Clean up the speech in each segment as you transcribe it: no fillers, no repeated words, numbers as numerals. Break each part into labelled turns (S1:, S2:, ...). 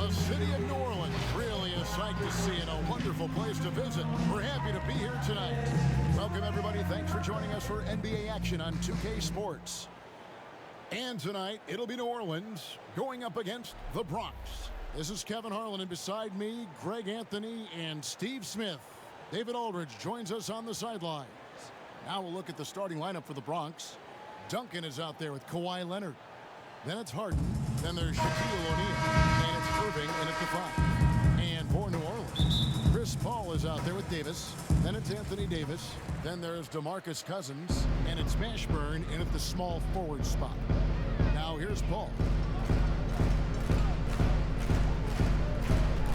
S1: The city of New Orleans, really a sight to see and a wonderful place to visit. We're happy to be here tonight. Welcome, everybody. Thanks for joining us for NBA action on 2K Sports. And tonight, it'll be New Orleans going up against the Bronx. This is Kevin Harlan, and beside me, Greg Anthony and Steve Smith. David Aldridge joins us on the sidelines. Now we'll look at the starting lineup for the Bronx. Duncan is out there with Kawhi Leonard. Then it's Harden. Then there's Shaquille O'Neal. And it's Irving in at the 5. And for New Orleans, Chris Paul is out there with Davis. Then it's Anthony Davis. Then there's DeMarcus Cousins. And it's Mashburn in at the small forward spot. Now here's Paul.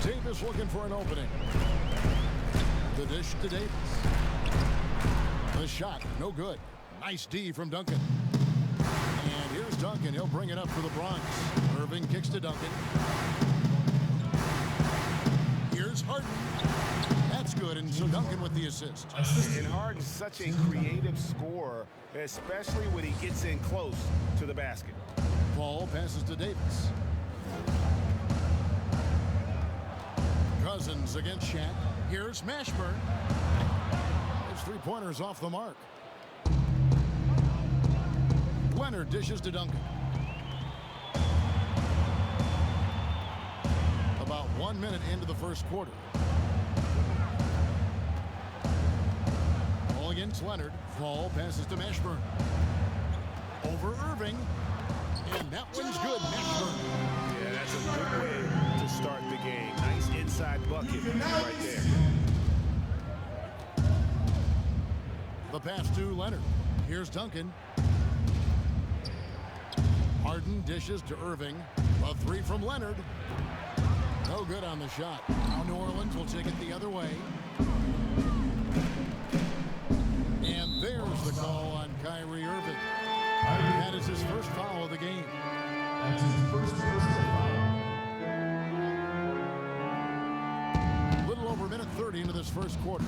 S1: Davis looking for an opening. The dish to Davis. The shot, no good. Nice D from Duncan. And here's Duncan. He'll bring it up for the Bronx. Irving kicks to Duncan. Here's Harden. That's good, and so Duncan with the assist.
S2: And Harden's such a creative scorer, especially when he gets in close to the basket.
S1: Paul passes to Davis. Cousins against Shaq. Here's Mashburn. His three-pointers off the mark. Leonard dishes to Duncan. About 1 minute into the first quarter. Ball against Leonard. Paul passes to Mashburn. Over Irving. And that one's good. Mashburn.
S2: Yeah, that's a good way to start the game. Nice inside bucket right there.
S1: The pass to Leonard. Here's Duncan. Harden dishes to Irving. A three from Leonard. No good on the shot. Now New Orleans will take it the other way. And there's the call on Kyrie Irving. That is his first foul of the game.
S3: That's his first personal foul.
S1: A little over a minute 30 into this first quarter.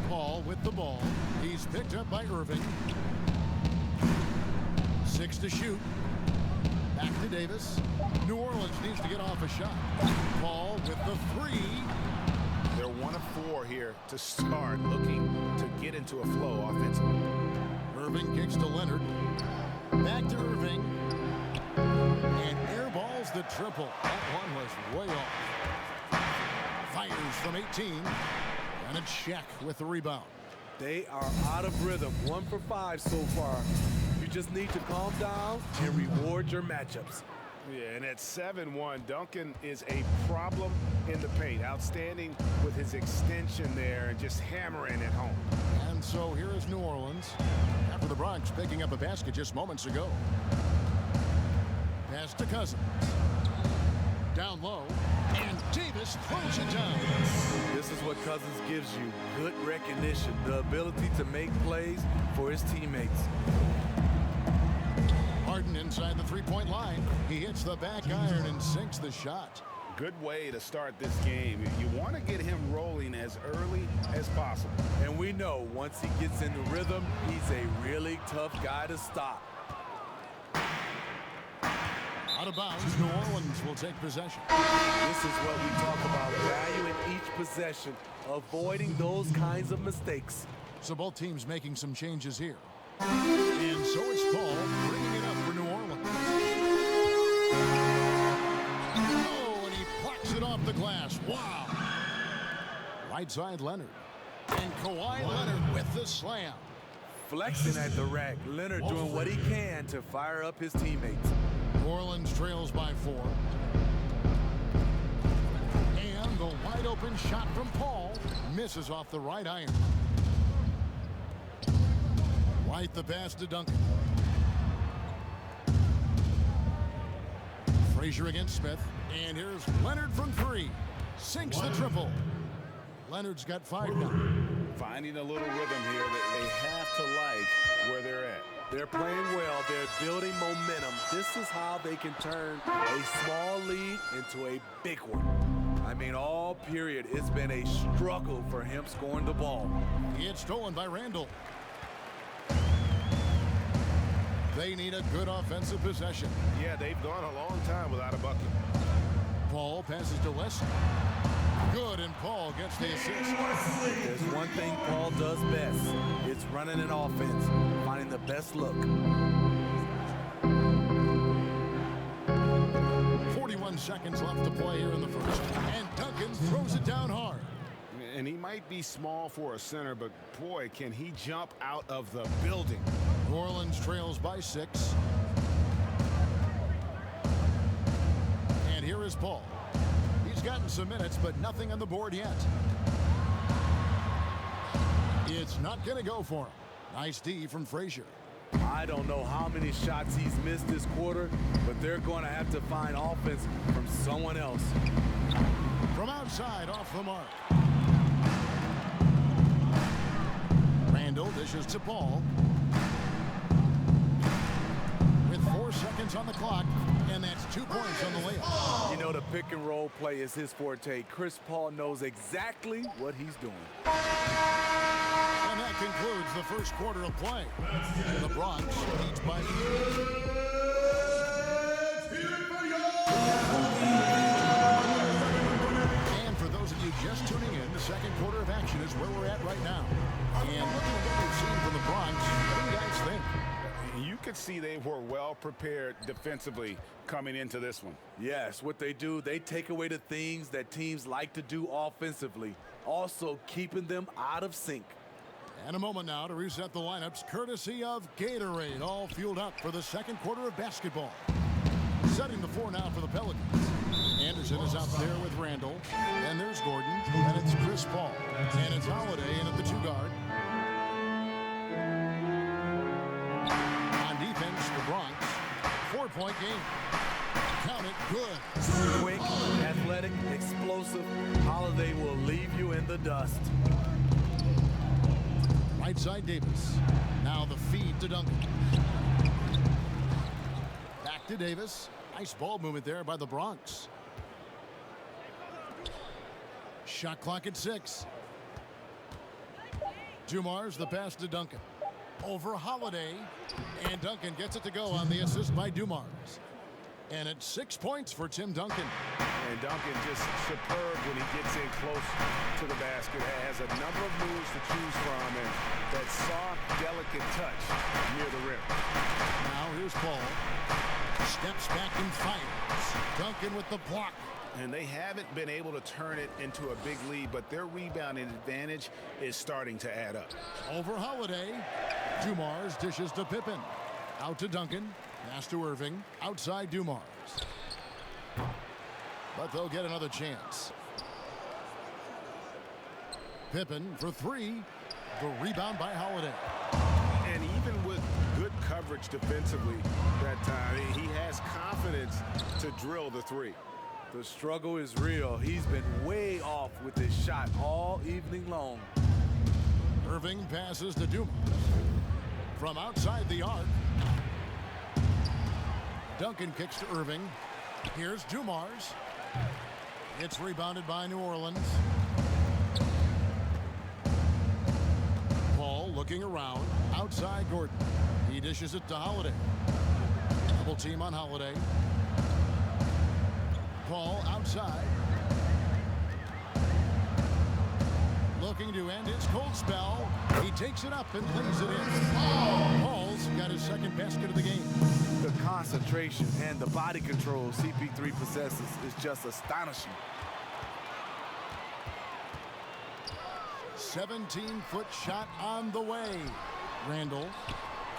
S1: Paul with the ball. He's picked up by Irving. 6 to shoot. Back to Davis. New Orleans needs to get off a shot. Paul with the 3.
S2: They're 1 of 4 here to start, looking to get into a flow offensively.
S1: Irving kicks to Leonard. Back to Irving. And airballs the triple. That one was way off. Fires from 18. And it's Shaq with the rebound.
S4: They are out of rhythm. 1 for 5 so far. You just need to calm down and reward your matchups.
S2: Yeah, and at 7-1, Duncan is a problem in the paint. Outstanding with his extension there and just hammering it home.
S1: And so here is New Orleans after the Bronx picking up a basket just moments ago. Pass to Cousins. Down low. And Davis throws it down.
S4: This is what Cousins gives you. Good recognition. The ability to make plays for his teammates.
S1: Harden inside the three-point line. He hits the back iron and sinks the shot.
S2: Good way to start this game. You want to get him rolling as early as possible.
S4: And we know once he gets in the rhythm, he's a really tough guy to stop.
S1: Out of bounds, New Orleans will take possession.
S4: This is what we talk about, value in each possession, avoiding those kinds of mistakes.
S1: So both teams making some changes here. And so it's Paul bringing it up for New Orleans. Oh, and he plucks it off the glass. Wow. Right side Leonard. And Kawhi Leonard with the slam.
S4: Flexing at the rack, Leonard doing what he can to fire up his teammates.
S1: New Orleans trails by 4. And the wide open shot from Paul misses off the right iron. White the pass to Duncan. Frazier against Smith. And here's Leonard from 3. Sinks the triple. Leonard's got 5 now.
S2: Finding a little rhythm here that they have to like where they're at.
S4: They're playing well. They're building momentum. This is how they can turn a small lead into a big one. I mean, all period, it's been a struggle for him scoring the ball.
S1: It's stolen by Randall. They need a good offensive possession.
S2: Yeah, they've gone a long time without a bucket.
S1: Paul passes to West. Good, and Paul gets the assist.
S4: There's one thing Paul does best. It's running an offense, finding the best look.
S1: 41 seconds left to play here in the first. And Duncan throws it down hard.
S2: And he might be small for a center, but boy, can he jump out of the building.
S1: New Orleans trails by 6. And here is Paul. He's gotten some minutes, but nothing on the board yet. It's not going to go for him. Nice D from Frazier.
S4: I don't know how many shots he's missed this quarter, but they're going to have to find offense from someone else.
S1: From outside, off the mark. Randall dishes to Paul. With 4 seconds on the clock, and that's 2 points on the layup.
S4: You know, the pick and roll play is his forte. Chris Paul knows exactly what he's doing.
S1: And that concludes the first quarter of play. The Bronx leads by 3. And for those of you just tuning in, the second quarter of action is where we're at right now. And looking at what we've seen from the Bronx, what do you guys think?
S2: You could see they were well prepared defensively coming into this one.
S4: Yes, what they do, they take away the things that teams like to do offensively, also keeping them out of sync.
S1: And a moment now to reset the lineups, courtesy of Gatorade, all fueled up for the second quarter of basketball. Setting the floor now for the Pelicans. Anderson is out there with Randall, and there's Gordon, and it's Chris Paul, and it's Holiday in at the 2-guard. On defense, the Bronx, 4-point game. Count it, good.
S4: Quick, athletic, explosive. Holiday will leave you in the dust.
S1: Right side, Davis. Now the feed to Duncan. Back to Davis. Nice ball movement there by the Bronx. Shot clock at 6. Dumars the pass to Duncan. Over Holiday. And Duncan gets it to go on the assist by Dumars. And it's 6 points for Tim Duncan.
S2: And Duncan just superb when he gets in close to the basket. Has a number of moves to choose from, and that soft, delicate touch near the rim.
S1: Now here's Paul. Steps back and fires. Duncan with the block.
S2: And they haven't been able to turn it into a big lead, but their rebounding advantage is starting to add up.
S1: Over Holiday. Dumars dishes to Pippen. Out to Duncan. Pass to Irving. Outside Dumars. But they'll get another chance. Pippen for 3. The rebound by Holiday.
S2: And even with good coverage defensively that time, he has confidence to drill the 3.
S4: The struggle is real. He's been way off with his shot all evening long.
S1: Irving passes to Dumars. From outside the arc. Duncan kicks to Irving. Here's Dumars. It's rebounded by New Orleans. Paul looking around. Outside Gordon. He dishes it to Holiday. Double team on Holiday. Paul outside. Looking to end his cold spell. He takes it up and lays it in. Paul's got his second basket of the game.
S4: The concentration and the body control CP3 possesses is just astonishing.
S1: 17-foot shot on the way. Randall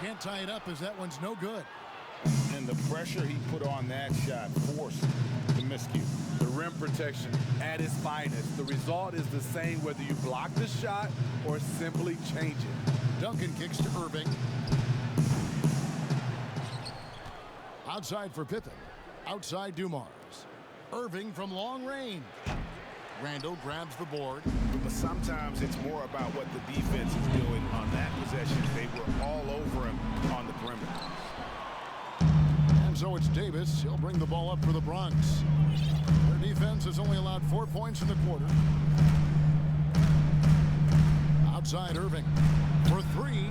S1: can't tie it up as that one's no good.
S2: And the pressure he put on that shot forced the miscue.
S4: The rim protection at its finest. The result is the same whether you block the shot or simply change it.
S1: Duncan kicks to Irving. Outside for Pippen. Outside Dumars. Irving from long range. Randall grabs the board.
S2: But sometimes it's more about what the defense is doing on that possession. They were all over him on the perimeter.
S1: And so it's Davis. He'll bring the ball up for the Bronx. Their defense has only allowed 4 points in the quarter. Outside Irving for 3.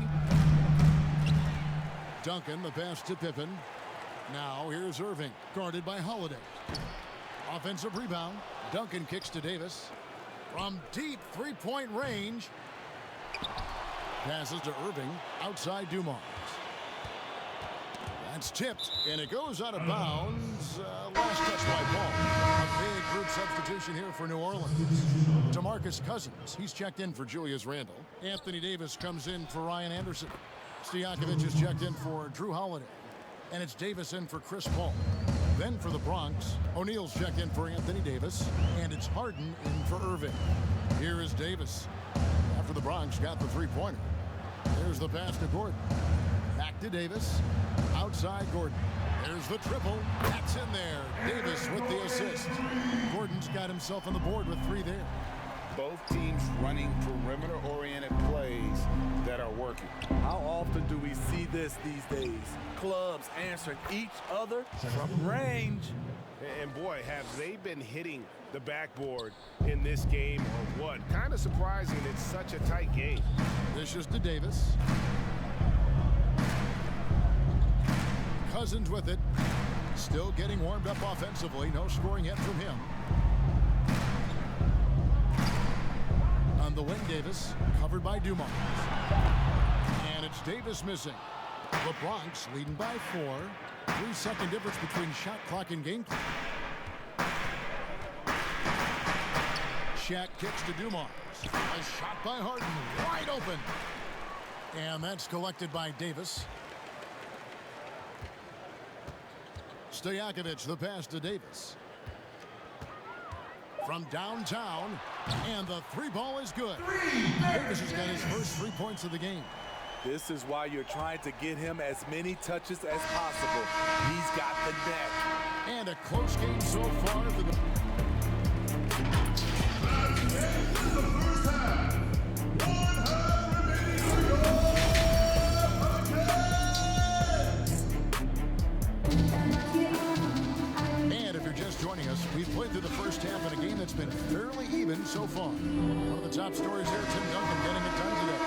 S1: Duncan, the pass to Pippen. Now here's Irving, guarded by Holiday. Offensive rebound. Duncan kicks to Davis. From deep three-point range. Passes to Irving, outside Dumars. That's tipped, and it goes out of bounds. Last touch by Paul. A big group substitution here for New Orleans. DeMarcus Cousins, he's checked in for Julius Randle. Anthony Davis comes in for Ryan Anderson. Stojakovic is checked in for Drew Holiday. And it's Davis in for Chris Paul. Then for the Bronx, O'Neal's checked in for Anthony Davis. And it's Harden in for Irving. Here is Davis. After the Bronx got the three-pointer. There's the pass to Gordon. Back to Davis. Outside Gordon. There's the triple. That's in there. Davis with the assist. Gordon's got himself on the board with 3 there.
S2: Both teams running perimeter-oriented plays that are working.
S4: How often do we see this these days? Clubs answering each other from range.
S2: And boy, have they been hitting the backboard in this game or what? Kind of surprising it's such a tight game.
S1: Dishes to Davis. Cousins with it. Still getting warmed up offensively. No scoring yet from him. On the wing, Davis, covered by Dumars. And it's Davis missing. The Bronx leading by 4. 3-second difference between shot clock and game clock. Shaq kicks to Dumars. A shot by Harden, wide open. And that's collected by Davis. Stojakovic, the pass to Davis. From downtown, and the 3-ball is good. Davis has got his first 3 points of the game.
S4: This is why you're trying to get him as many touches as possible. He's got the net.
S1: And a close game so far for the... And if you're just joining us, we've played through the first half in a game that's been fairly even so far. One of the top stories here, Tim Duncan getting it done today.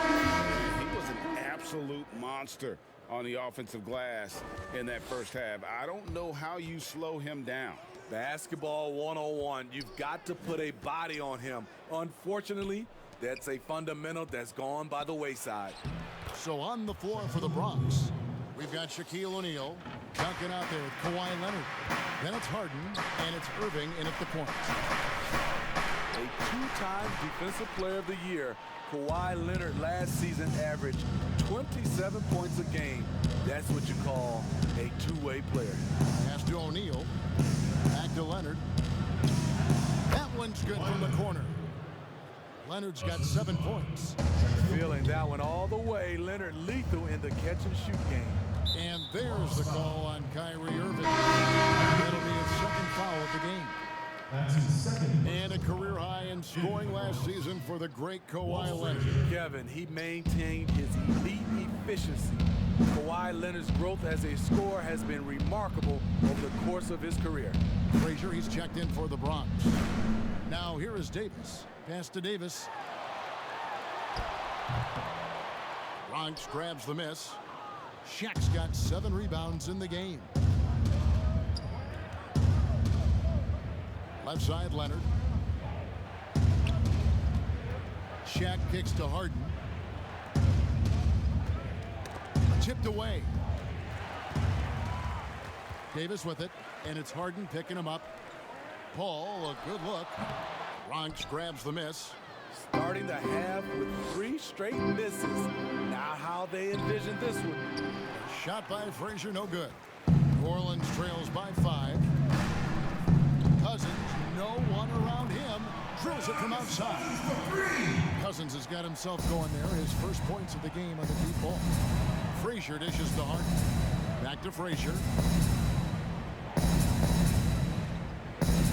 S2: He was an absolute monster on the offensive glass in that first half. I don't know how you slow him down.
S4: Basketball 101. You've got to put a body on him. Unfortunately, that's a fundamental that's gone by the wayside.
S1: So on the floor for the Bronx, we've got Shaquille O'Neal. Duncan out there with Kawhi Leonard. Then it's Harden, and it's Irving in at the point.
S4: A 2-time Defensive Player of the Year, Kawhi Leonard last season averaged 27 points a game. That's what you call a two-way player.
S1: Pass to O'Neal. Back to Leonard. That one's good from the corner. Leonard's got 7 points.
S4: Feeling that one all the way. Leonard lethal in the catch-and-shoot game.
S1: And there's the call on Kyrie Irving. That'll be his second foul of the game.
S3: That's his second.
S1: And a career high in scoring last season for the great Kawhi Leonard.
S4: Kevin, he maintained his elite efficiency. Kawhi Leonard's growth as a scorer has been remarkable over the course of his career.
S1: Frazier, he's checked in for the Bronx. Now here is Davis. Pass to Davis. Bronx grabs the miss. Shaq's got 7 rebounds in the game. Left side, Leonard. Shaq kicks to Harden. Tipped away. Davis with it, and it's Harden picking him up. Paul, a good look. Bronx grabs the miss.
S4: Starting the half with 3 straight misses. Now how they envision this one.
S1: Shot by Frazier, no good. New Orleans trails by 5. Cousins, no one around him. Drills it from outside. Cousins has got himself going there. His first points of the game on the deep ball. Frazier dishes to Harden. Back to Frazier.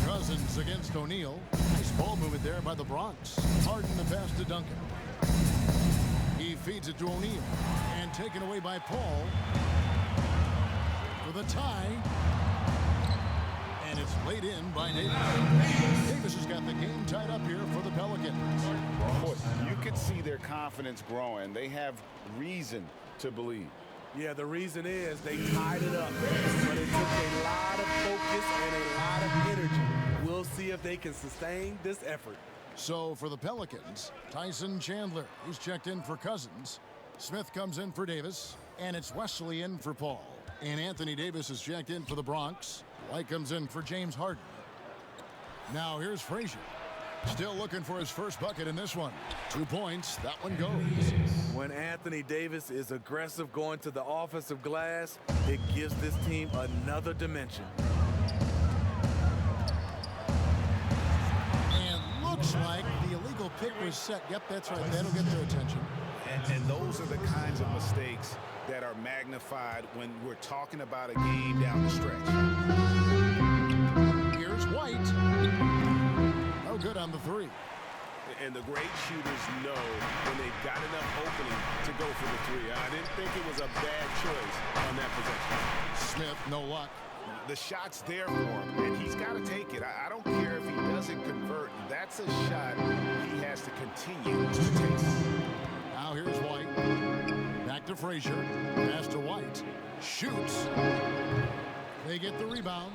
S1: Cousins against O'Neal. Nice ball movement there by the Bronx. Harden the pass to Duncan. He feeds it to O'Neal. And taken away by Paul. For the tie. And it's laid in by Davis. Davis has got the game tied up here for the Pelicans.
S2: Boy, you could see their confidence growing. They have reason to believe.
S4: Yeah, the reason is they tied it up, but it took a lot of focus and a lot of energy. We'll see if they can sustain this effort.
S1: So for the Pelicans, Tyson Chandler, he's checked in for Cousins. Smith comes in for Davis, and it's Wesley in for Paul. And Anthony Davis is checked in for the Bronx. White comes in for James Harden. Now here's Frazier. Still looking for his first bucket in this one. 2 points, that one goes.
S4: When Anthony Davis is aggressive going to the offensive glass, it gives this team another dimension.
S1: And looks like the illegal pick was set. Yep, that's right. That'll get their attention.
S2: And those are the kinds of mistakes that are magnified when we're talking about a game down the stretch.
S1: Here's White. No good on the three.
S2: And the great shooters know when they've got enough opening to go for the three. I didn't think it was a bad choice on that possession.
S1: Smith, no luck.
S2: The shot's there for him, and he's got to take it. I don't care if he doesn't convert. That's a shot he has to continue to take.
S1: Now here's White. Back to Frazier. Pass to White. Shoots. They get the rebound.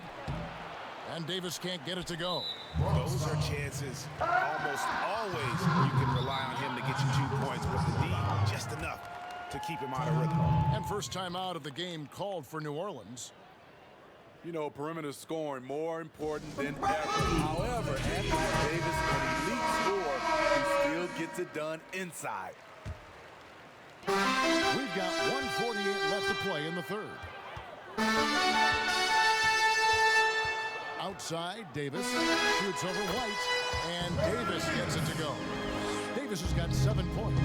S1: And Davis can't get it to go.
S2: Those are chances. Almost always you can rely on him to get you 2 points, but the D, just enough to keep him out of rhythm.
S1: And first time out of the game called for New Orleans.
S4: You know, perimeter scoring more important than ever. However, Anthony Davis, an elite scorer, he still gets it done inside.
S1: We've got 1:48 left to play in the third. Outside, Davis shoots over White, and Davis gets it to go. Davis has got 7 points.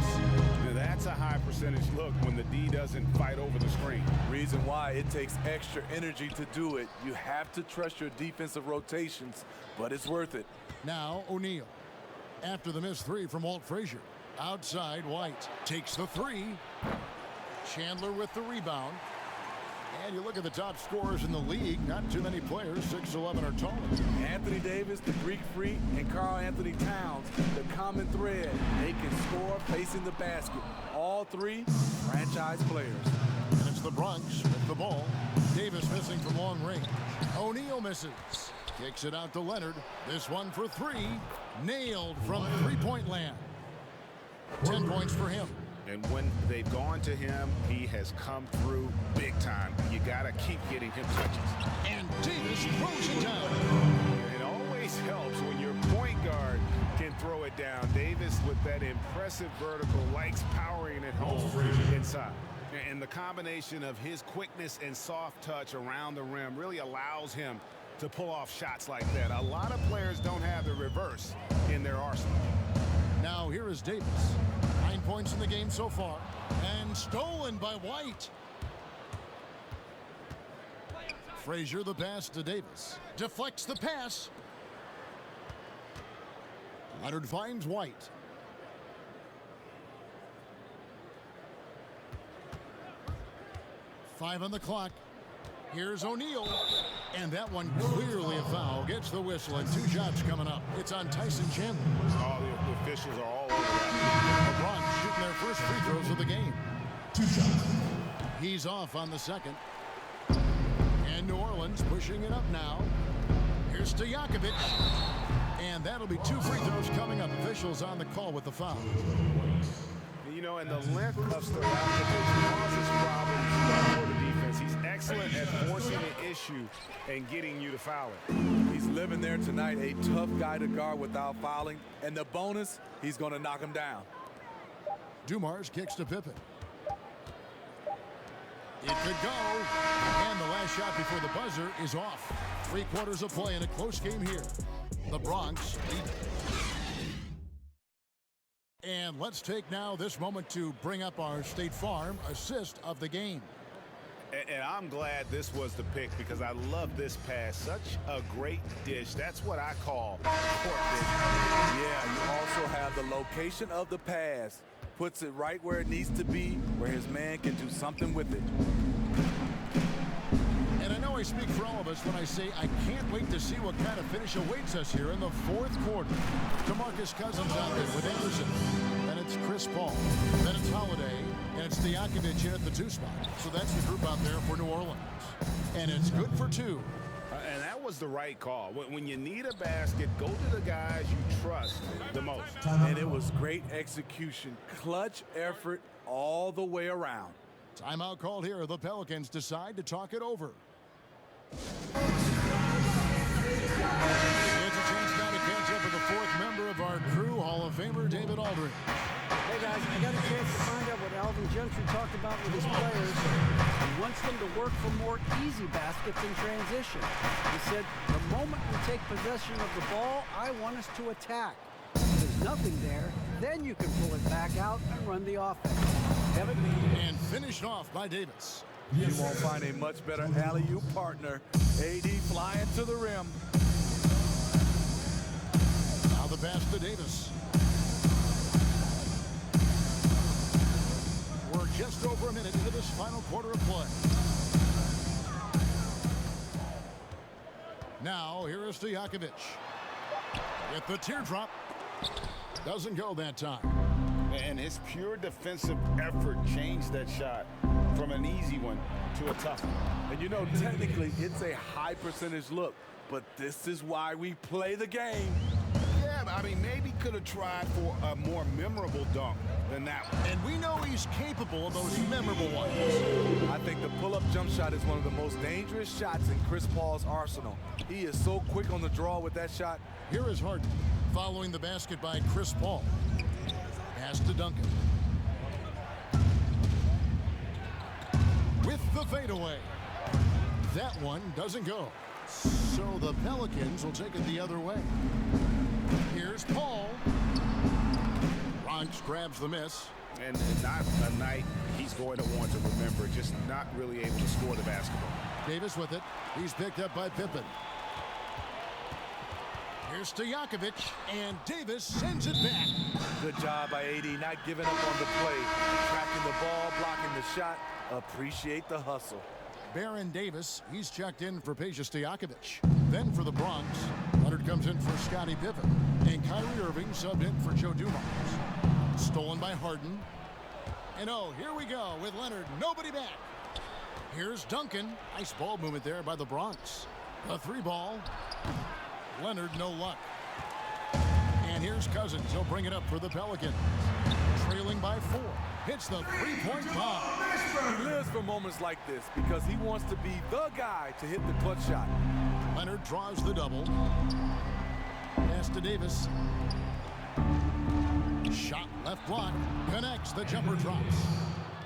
S2: That's a high percentage look when the D doesn't fight over the screen.
S4: Reason why it takes extra energy to do it. You have to trust your defensive rotations, but it's worth it.
S1: Now O'Neal. After the missed three from Walt Frazier. Outside, White takes the three. Chandler with the rebound. And you look at the top scorers in the league, not too many players, 6'11" or taller.
S4: Anthony Davis, the Greek Freak, and Karl Anthony Towns, the common thread. They can score facing the basket. All three franchise players.
S1: And it's the Bronx with the ball. Davis missing from long range. O'Neal misses. Kicks it out to Leonard. This one for three. Nailed from three-point land. 10 points for him.
S2: And when they've gone to him, he has come through big time. You got to keep getting him touches.
S1: And Davis throws it down.
S2: It always helps when your point guard can throw it down. Davis, with that impressive vertical, likes powering it home inside. And the combination of his quickness and soft touch around the rim really allows him to pull off shots like that. A lot of players don't have the reverse in their arsenal.
S1: Now here is Davis. 9 points in the game so far. And stolen by White. Frazier the pass to Davis. Deflects the pass. Leonard finds White. Five on the clock. Here's O'Neal. And that one clearly a foul. Gets the whistle and 2 shots coming up. It's on Tyson Chandler.
S2: All the officials are all over that.
S1: The Bronx shooting their first free throws of the game.
S3: 2 shots.
S1: He's off on the second. And New Orleans pushing it up now. Here's Stojakovic. And that'll be 2 free throws coming up. Officials on the call with the foul.
S2: You know, and the length of Stojakovic causes problems for the defense. He's excellent at forcing an issue and getting you to foul it.
S4: He's living there tonight, a tough guy to guard without fouling. And the bonus, he's going to knock him down.
S1: Dumars kicks to Pippen. It could go. And the last shot before the buzzer is off. 3 quarters of play in a close game here. The Bronx lead. And let's take now this moment to bring up our State Farm assist of the game.
S2: And I'm glad this was the pick because I love this pass. Such a great dish. That's what I call court vision.
S4: Yeah, you also have the location of the pass. Puts it right where it needs to be, where his man can do something with it.
S1: And I know I speak for all of us when I say I can't wait to see what kind of finish awaits us here in the 4th quarter. DeMarcus Cousins out there with Anderson. Then it's Chris Paul. Then it's Holiday. And it's Stojakovic in at the 2 spot. So that's the group out there for New Orleans. And it's good for 2.
S2: And that was the right call. When you need a basket, go to the guys you trust the most.
S4: And it was great execution. Clutch effort all the way around.
S1: Timeout called here. The Pelicans decide to talk it over. It's a chance now to catch up with the 4th member of our crew, Hall of Famer David Aldridge.
S5: Hey guys, I got a chance to find out what Alvin Gentry talked about with his players. He wants them to work for more easy baskets in transition. He said, the moment we take possession of the ball, I want us to attack. If there's nothing there, then you can pull it back out and run the offense. Kevin?
S1: And finished off by Davis.
S4: You won't find a much better alley-oop partner. AD flying to the rim.
S1: Now the pass to Davis. We're just over a minute into this final quarter of play. Now, here is Stojakovic. With the teardrop. Doesn't go that time.
S2: And his pure defensive effort changed that shot from an easy one to a tough one.
S4: And you know, technically, it's a high percentage look, but this is why we play the game.
S2: Yeah, I mean, maybe could have tried for a more memorable dunk than that one.
S1: And we know he's capable of those memorable ones.
S4: I think the pull-up jump shot is one of the most dangerous shots in Chris Paul's arsenal. He is so quick on the draw with that shot.
S1: Here is Harden following the basket by Chris Paul. Pass to Duncan. With the fadeaway. That one doesn't go. So the Pelicans will take it the other way. Here's Paul. Bronx grabs the miss.
S2: And not a night he's going to want to remember, just not really able to score the basketball.
S1: Davis with it. He's picked up by Pippen. Here's Stojakovic, and Davis sends it back.
S4: Good job by AD, not giving up on the play. Tracking the ball, blocking the shot. Appreciate the hustle.
S1: Baron Davis, he's checked in for Peja Stojakovic. Then for the Bronx, Leonard comes in for Scottie Pippen. And Kyrie Irving subbed in for Joe Dumars. Stolen by Harden. And oh, here we go with Leonard, nobody back. Here's Duncan. Nice ball movement there by the Bronx. A 3 ball. Leonard, no luck. And here's Cousins. He'll bring it up for the Pelicans. Trailing by 4. Hits the 3-point bomb.
S4: He lives for moments like this because he wants to be the guy to hit the clutch shot.
S1: Leonard draws the double. Pass to Davis. Shot left block. Connects. The jumper drops.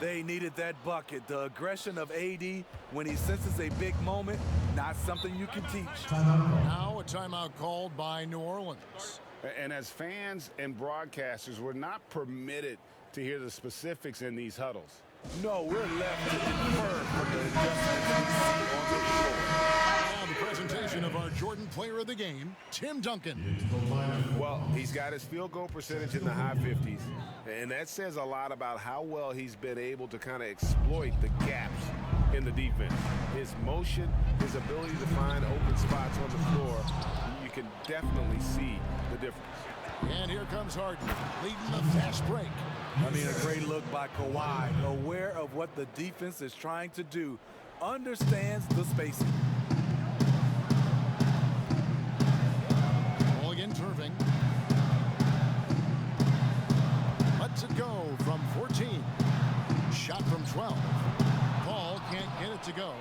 S4: They needed that bucket. The aggression of AD when he senses a big moment, not something you can teach.
S1: Now a timeout called by New Orleans.
S2: And as fans and broadcasters, we're not permitted to hear the specifics in these huddles.
S4: No, we're left to infer from the adjustments we see on the floor.
S1: Now the presentation of our Jordan Player of the Game, Tim Duncan.
S2: Well, he's got his field goal percentage in the high 50s, and that says a lot about how well he's been able to kind of exploit the gaps in the defense. His motion, his ability to find open spots on the floor, you can definitely see the difference.
S1: And here comes Harden, leading the fast break.
S4: I mean, a great look by Kawhi, aware of what the defense is trying to do, understands the spacing.
S1: Ball again, Irving. Lets it go from 14. Shot from 12. Paul can't get it to go.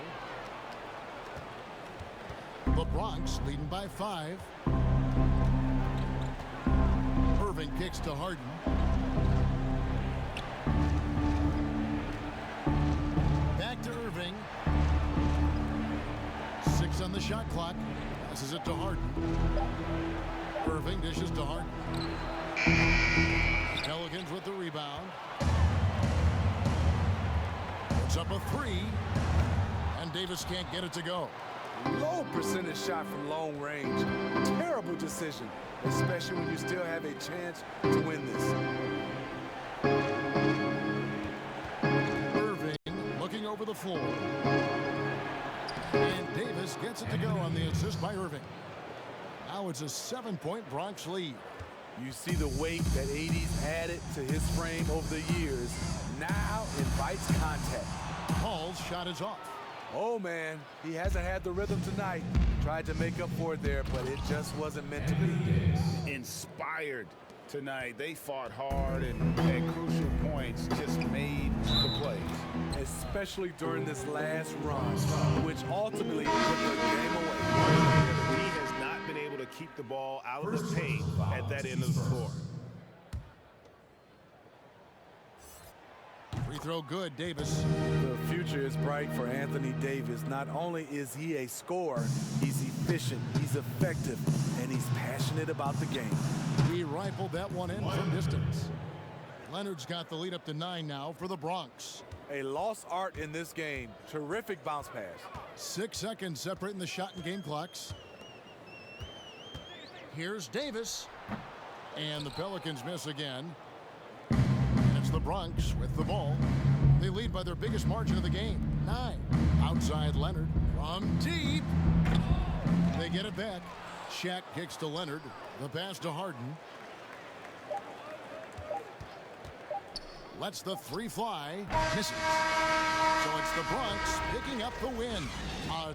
S1: The Bronx leading by 5. Irving kicks to Harden. Back to Irving. 6 on the shot clock. Passes it to Harden. Irving dishes to Harden. Pelicans with the rebound. Puts up a 3. And Davis can't get it to go.
S4: Low percentage shot from long range. Terrible decision, especially when you still have a chance to win this.
S1: Irving looking over the floor. And Davis gets it to go on the assist by Irving. Now it's a 7-point Bronx lead.
S4: You see the weight that AD's added to his frame over the years. Now invites contact.
S1: Paul's shot is off.
S4: Oh, man, he hasn't had the rhythm tonight. Tried to make up for it there, but it just wasn't meant to be.
S2: Inspired tonight. They fought hard and at crucial points just made the plays.
S4: Especially during this last run, which ultimately put the game away.
S2: He has not been able to keep the ball out of the paint at that end of the floor.
S1: Free throw good, Davis.
S4: The future is bright for Anthony Davis. Not only is he a scorer, he's efficient, he's effective, and he's passionate about the game.
S1: He rifled that one in from distance. Leonard's got the lead up to 9 now for the Bronx.
S4: A lost art in this game. Terrific bounce pass.
S1: 6 seconds separating the shot and game clocks. Here's Davis. And the Pelicans miss again. And it's the Bronx with the ball. They lead by their biggest margin of the game, 9. Outside Leonard from deep. They get it back. Shaq kicks to Leonard. The pass to Harden. Lets the 3 fly. Misses. So it's the Bronx picking up the win. A